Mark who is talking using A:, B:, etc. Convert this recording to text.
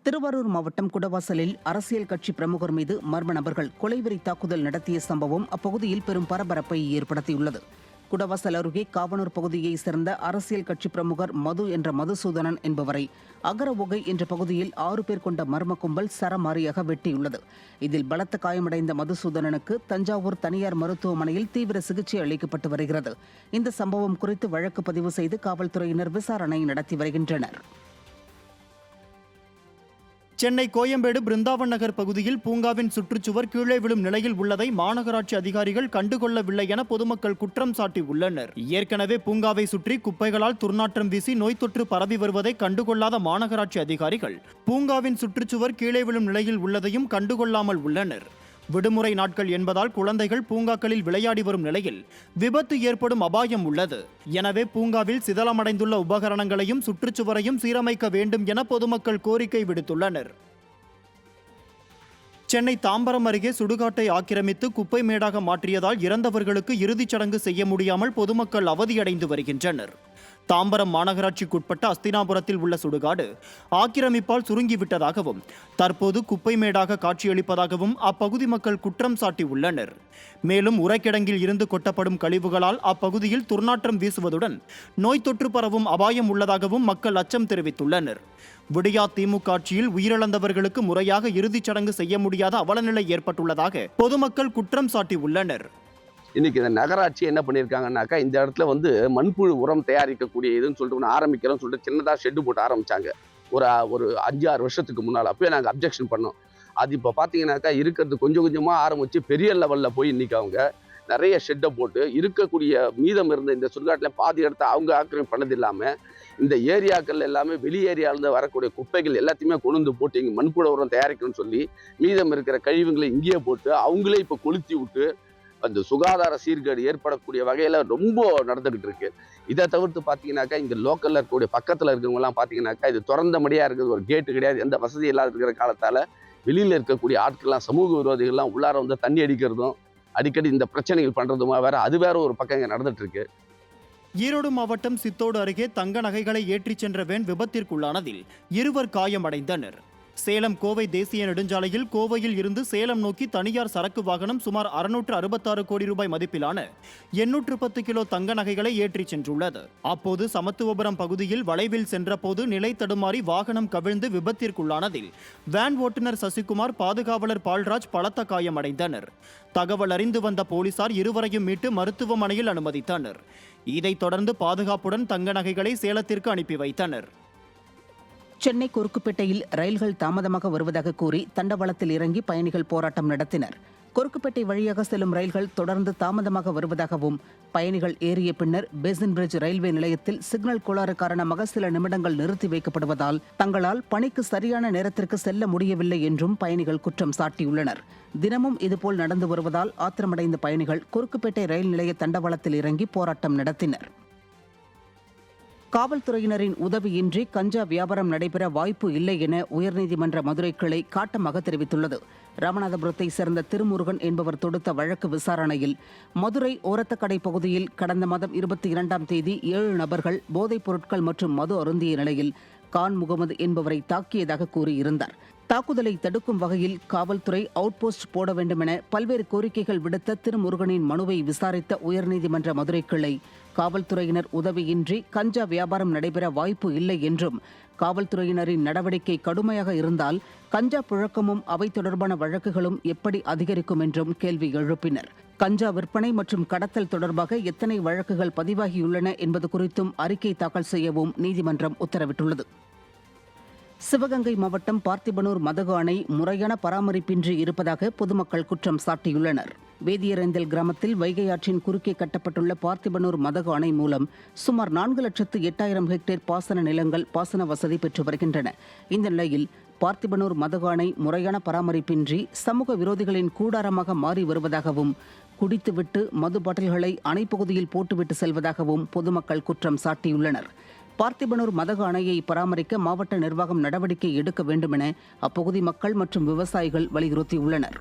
A: திருவாரூர் மாவட்டம் குடவாசலில் அரசியல் கட்சி பிரமுகர் மீது மர்ம நபர்கள் கொலைவெறி தாக்குதல் நடத்திய சம்பவம் அப்பகுதியில் பெரும் பரபரப்பை ஏற்படுத்தியுள்ளது. குடவாசல் அருகே காவனூர் பகுதியைச் சேர்ந்த அரசியல் கட்சி பிரமுகர் மது என்ற மதுசூதனன் என்பவரை அகரஒகை என்ற பகுதியில் 6 பேர் கொண்ட மர்ம கும்பல் சரமாரியாக வெட்டியுள்ளது. இதில் பலத்த காயமடைந்த மதுசூதனனுக்கு தஞ்சாவூர் தனியார் மருத்துவமனையில் தீவிர சிகிச்சை அளிக்கப்பட்டு வருகிறது. இந்த சம்பவம் குறித்து வழக்கு பதிவு செய்து காவல்துறையினர் விசாரணை நடத்தி வருகின்றனர்.
B: சென்னை கோயம்பேடு பிருந்தாவன் நகர் பகுதியில் பூங்காவின் சுற்றுச்சுவர் கீழே விழும் நிலையில் உள்ளதை மாநகராட்சி அதிகாரிகள் கண்டுகொள்ளவில்லை என பொதுமக்கள் குற்றம் சாட்டியுள்ளனர். ஏற்கனவே பூங்காவை சுற்றி குப்பைகளால் துர்நாற்றம் வீசி நோய் தொற்று பரவி வருவதை கண்டுகொள்ளாத மாநகராட்சி அதிகாரிகள் பூங்காவின் சுற்றுச்சுவர் கீழே விழும் நிலையில் உள்ளதையும் கண்டுகொள்ளாமல் உள்ளனர். விடுமுறை நாட்கள் என்பதால் குழந்தைகள் பூங்காக்களில் விளையாடி வரும் நிலையில் விபத்து ஏற்படும் அபாயம் உள்ளது. எனவே பூங்காவில் சிதலமடைந்துள்ள உபகரணங்களையும் சுற்றுச்சுவரையும் சீரமைக்க வேண்டும் என பொதுமக்கள் கோரிக்கை விடுத்துள்ளனர். சென்னை தாம்பரம் அருகே சுடுகாட்டை ஆக்கிரமித்து குப்பை மேடாக மாற்றியதால் இறந்தவர்களுக்கு இறுதிச் சடங்கு செய்ய முடியாமல் பொதுமக்கள் அவதியடைந்து வருகின்றனர். தாம்பரம் மாநகராட்சிக்குட்பட்ட அஸ்தினாபுரத்தில் உள்ள சுடுகாடு ஆக்கிரமிப்பால் சுருங்கிவிட்டதாகவும் தற்போது குப்பை மேடாக காட்சியளிப்பதாகவும் அப்பகுதி மக்கள் குற்றம் சாட்டியுள்ளனர். மேலும் உரைக்கிடங்கில் இருந்து கொட்டப்படும் கழிவுகளால் அப்பகுதியில் துர்நாற்றம் வீசுவதுடன் நோய் தொற்று பரவும் அபாயம் உள்ளதாகவும் மக்கள் அச்சம் தெரிவித்துள்ளனர். விடியா திமுக ஆட்சியில் உயிரிழந்தவர்களுக்கு முறையாக இறுதிச் சடங்கு செய்ய முடியாத அவலநிலை ஏற்பட்டுள்ளதாக பொதுமக்கள் குற்றம் சாட்டியுள்ளனர்.
C: இன்னைக்கு இந்த நகராட்சி என்ன பண்ணியிருக்காங்கன்னாக்கா, இந்த இடத்துல மண்புழு உரம் தயாரிக்கக்கூடிய இதுன்னு சொல்லிட்டு ஒன்று ஆரம்பிக்கிறோம்னு சொல்லிட்டு சின்னதாக ஷெட்டு போட்டு ஆரம்பிச்சாங்க ஒரு 5-6 வருஷத்துக்கு முன்னால். அப்பயே நாங்கள் அப்ஜெக்ஷன் பண்ணோம். அது இப்போ பார்த்தீங்கன்னாக்கா இருக்கிறது கொஞ்சம் கொஞ்சமாக ஆரம்பித்து பெரிய லெவலில் போய் இன்னைக்கு அவங்க நிறைய ஷெட்டை போட்டு இருக்கக்கூடிய மீதம் இருந்த இந்த சுடுகாட்டில் பாதி இடத்த அவங்க ஆக்கிரமிப்பு பண்ணது இல்லாமல் இந்த ஏரியாக்கள் எல்லாமே வெளி ஏரியாவிலேருந்து வரக்கூடிய குப்பைகள் எல்லாத்தையுமே கொண்டு போட்டு இங்கே மண்புழு உரம் தயாரிக்கணும்னு சொல்லி மீதம் இருக்கிற கழிவுகளை இங்கேயே போட்டு அவங்களே இப்போ கொளுத்தி விட்டு அந்த சுகாதார சீர்கேடு ஏற்படக்கூடிய வகையில் ரொம்ப நடந்துகிட்டு இருக்கு. இதை தவிர்த்து பார்த்தீங்கன்னாக்கா இங்கே லோக்கலில் இருக்கக்கூடிய பக்கத்தில் இருக்கிறவங்கலாம் பார்த்தீங்கன்னாக்கா இது திறந்தபடியாக இருக்குது, ஒரு கேட்டு கிடையாது, எந்த வசதி இல்லாத இருக்கிற காலத்தால் வெளியில் இருக்கக்கூடிய ஆட்கள்லாம் சமூக விரோதிகள்லாம் உள்ளார தண்ணி அடிக்கிறதும் அடிக்கடி இந்த பிரச்சனைகள் பண்ணுறதுமா அது வேற ஒரு பக்கம் இங்கே நடந்துட்டு இருக்கு.
B: ஈரோடு மாவட்டம் சித்தோடு அருகே தங்க நகைகளை ஏற்றிச் சென்ற வேன் விபத்திற்குள்ளானதில் 2 காயமடைந்தனர். சேலம் கோவை தேசிய நெடுஞ்சாலையில் கோவையில் இருந்து சேலம் நோக்கி தனியார் சரக்கு வாகனம் சுமார் 666 கோடி ரூபாய் மதிப்பிலான 810 கிலோ தங்க நகைகளை ஏற்றிச் சென்றுள்ளது. அப்போது சமத்துவபுரம் பகுதியில் வளைவில் சென்றபோது நிலை தடுமாறி வாகனம் கவிழ்ந்து விபத்திற்குள்ளானதில் வேன் ஓட்டுநர் சசிகுமார், பாதுகாவலர் பால்ராஜ் பலத்த காயமடைந்தனர். தகவல் அறிந்து வந்த போலீசார் இருவரையும் மீட்டு மருத்துவமனையில் அனுமதித்தனர். இதைத் தொடர்ந்து பாதுகாப்புடன் தங்க நகைகளை சேலத்திற்கு அனுப்பி வைத்தனர்.
A: சென்னை கொருக்குப்பேட்டையில் ரயில்கள் தாமதமாக வருவதாக கூறி தண்டவாளத்தில் இறங்கி பயணிகள் போராட்டம் நடத்தினர். கொருக்குப்பேட்டை வழியாக செல்லும் ரயில்கள் தொடர்ந்து தாமதமாக வருவதாகவும் பயணிகள் ஏறிய பின்னர் பேசன் பிரிட்ஜ் ரயில்வே நிலையத்தில் சிக்னல் கோளாறு காரணமாக சில நிமிடங்கள் நிறுத்தி வைக்கப்படுவதால் தங்களால் பணிக்கு சரியான நேரத்திற்கு செல்ல முடியவில்லை என்றும் பயணிகள் குற்றம் சாட்டியுள்ளனர். தினமும் இதுபோல் நடந்து வருவதால் ஆத்திரமடைந்த பயணிகள் கொருக்குப்பேட்டை ரயில் நிலைய தண்டவாளத்தில் இறங்கி போராட்டம் நடத்தினர். காவல்துறையினரின் உதவியின்றி கஞ்சா வியாபாரம் நடைபெற வாய்ப்பு இல்லை என உயர்நீதிமன்ற மதுரை கிளை காட்டமாக தெரிவித்துள்ளது. ராமநாதபுரத்தை சேர்ந்த திருமுருகன் என்பவர் தொடுத்த வழக்கு விசாரணையில் மதுரை ஓரத்தக்கடை பகுதியில் கடந்த மாதம் 22ஆம் தேதி 7 நபர்கள் போதைப் பொருட்கள் மற்றும் மது அருந்திய நிலையில் கான் முகமது என்பவரை தாக்கியதாக கூறியிருந்தார். தாக்குதலை தடுக்கும் வகையில் காவல்துறை அவுட் போஸ்ட் போட வேண்டும் என பல்வேறு கோரிக்கைகள் விடுத்த திருமுருகனின் மனுவை விசாரித்த உயர்நீதிமன்ற மதுரை கிளை காவல்துறையினர் உதவியின்றி கஞ்சா வியாபாரம் நடைபெற வாய்ப்பு இல்லை என்றும் காவல்துறையினரின் நடவடிக்கை கடுமையாக இருந்தால் கஞ்சா புழக்கமும் அவை தொடர்பான வழக்குகளும் எப்படி அதிகரிக்கும் என்றும் கேள்வி எழுப்பினர். கஞ்சா விற்பனை மற்றும் கடத்தல் தொடர்பாக எத்தனை வழக்குகள் பதிவாகியுள்ளன என்பது குறித்தும் அறிக்கை தாக்கல் செய்யவும் நீதிமன்றம் உத்தரவிட்டுள்ளது. சிவகங்கை மாவட்டம் பார்த்திபனூர் மதகு அணை முறையான பராமரிப்பின்றி இருப்பதாக பொதுமக்கள் குற்றம் சாட்டியுள்ளனர். வேதியரேந்தல் கிராமத்தில் வைகை ஆற்றின் குறுக்கே கட்டப்பட்டுள்ள பார்த்திபனூர் மதகு அணை மூலம் சுமார் 4,08,000 ஹெக்டேர் பாசன நிலங்கள் பாசன வசதி பெற்று வருகின்றன. இந்த நிலையில் பார்த்திபனூர் மதகு அணை முறையான பராமரிப்பின்றி சமூக விரோதிகளின் கூடாரமாக மாறி வருவதாகவும் குடித்துவிட்டு மது பாட்டில்களை அணைப்பகுதியில் போட்டுவிட்டு செல்வதாகவும் பொதுமக்கள் குற்றம் சாட்டியுள்ளனர். பார்த்திபனூர் மதகு அணையை பராமரிக்க மாவட்ட நிர்வாகம் நடவடிக்கை எடுக்க வேண்டும் என அப்பகுதி மக்கள் மற்றும் விவசாயிகள் வலியுறுத்தியுள்ளனர்.